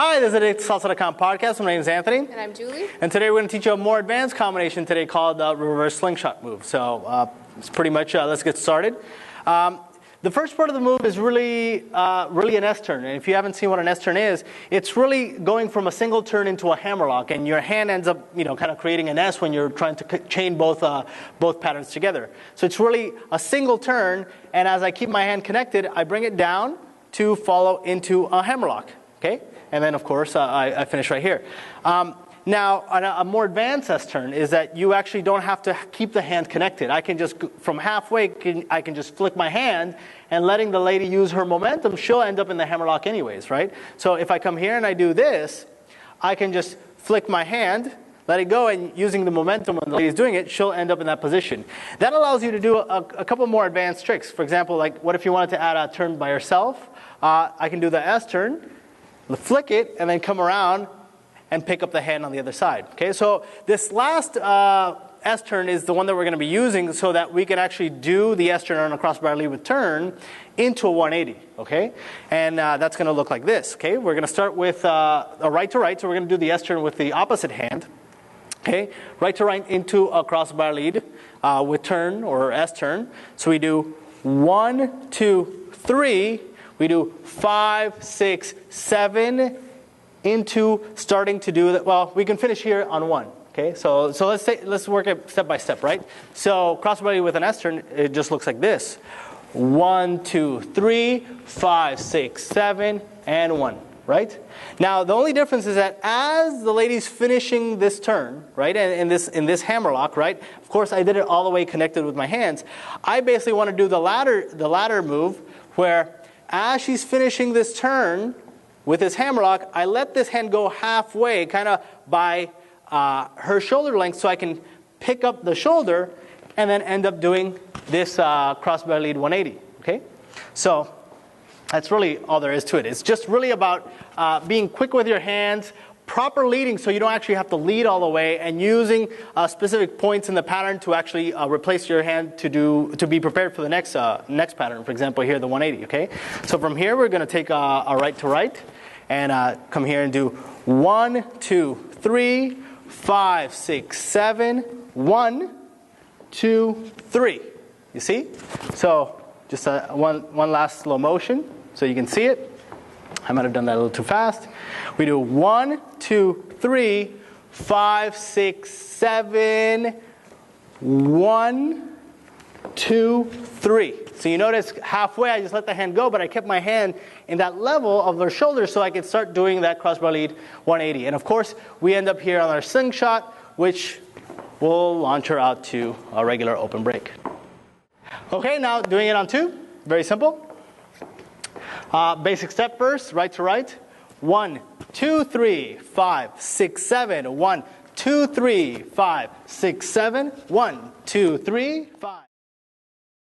Hi, this is the Salsa.com podcast. My name is Anthony. And I'm Julie. And today we're going to teach you a more advanced combination today called the reverse slingshot move. So it's pretty much, let's get started. The first part of the move is really an S-turn. And if you haven't seen what an S-turn is, it's really going from a single turn into a hammerlock. And your hand ends up, kind of creating an S when you're trying to chain both patterns together. So it's really a single turn. And as I keep my hand connected, I bring it down to follow into a hammerlock. Okay? And then, of course, I finish right here. Now, a more advanced S-turn is that you actually don't have to keep the hand connected. I can just, from halfway, I can just flick my hand, and letting the lady use her momentum, she'll end up in the hammerlock anyways, right? So if I come here and I do this, I can just flick my hand, let it go, and using the momentum when the lady's doing it, she'll end up in that position. That allows you to do a couple more advanced tricks. For example, like what if you wanted to add a turn by yourself? I can do the S-turn, flick it, and then come around and pick up the hand on the other side. Okay, so this last S-turn is the one that we're going to be using so that we can actually do the S-turn on a crossbar lead with turn into a 180. Okay, and that's going to look like this. Okay, we're going to start with a right to right, so we're going to do the S-turn with the opposite hand. Okay, right to right into a crossbar lead with turn or S-turn. So we do 1, 2, 3. We do 5, 6, 7 into starting to do that. Well, we can finish here on 1. Okay, so let's work it step by step, right? So crossbar lead with an S-turn, it just looks like this: 1, 2, 3, 5, 6, 7, and 1. Right? Now the only difference is that as the lady's finishing this turn, right, and in this hammerlock, right? Of course, I did it all the way connected with my hands. I basically want to do the ladder move where, as she's finishing this turn with this hammerlock, I let this hand go halfway, kind of by her shoulder length, so I can pick up the shoulder and then end up doing this crossbar lead 180. Okay, so that's really all there is to it. It's just really about being quick with your hands, proper leading so you don't actually have to lead all the way, and using specific points in the pattern to actually replace your hand to be prepared for the next pattern. For example, here the 180. Okay, so from here we're going to take a right to right and come here and do 1, 2, 3, 5, 6, 7, 1, 2, 3. You see? So just one last slow motion so you can see it. I might have done that a little too fast. We do 1, 2, 3, 5, 6, 7, 1, 2, 3. So you notice halfway I just let the hand go, but I kept my hand in that level of her shoulder so I could start doing that crossbar lead 180. And of course, we end up here on our slingshot, which will launch her out to a regular open break. Okay, now doing it on 2. Very simple. Basic step first, right to right. 1, 2, 3, 5, 6, 7. 1, 2, 3, 5, 6, 7. 1, 2, 3, 5.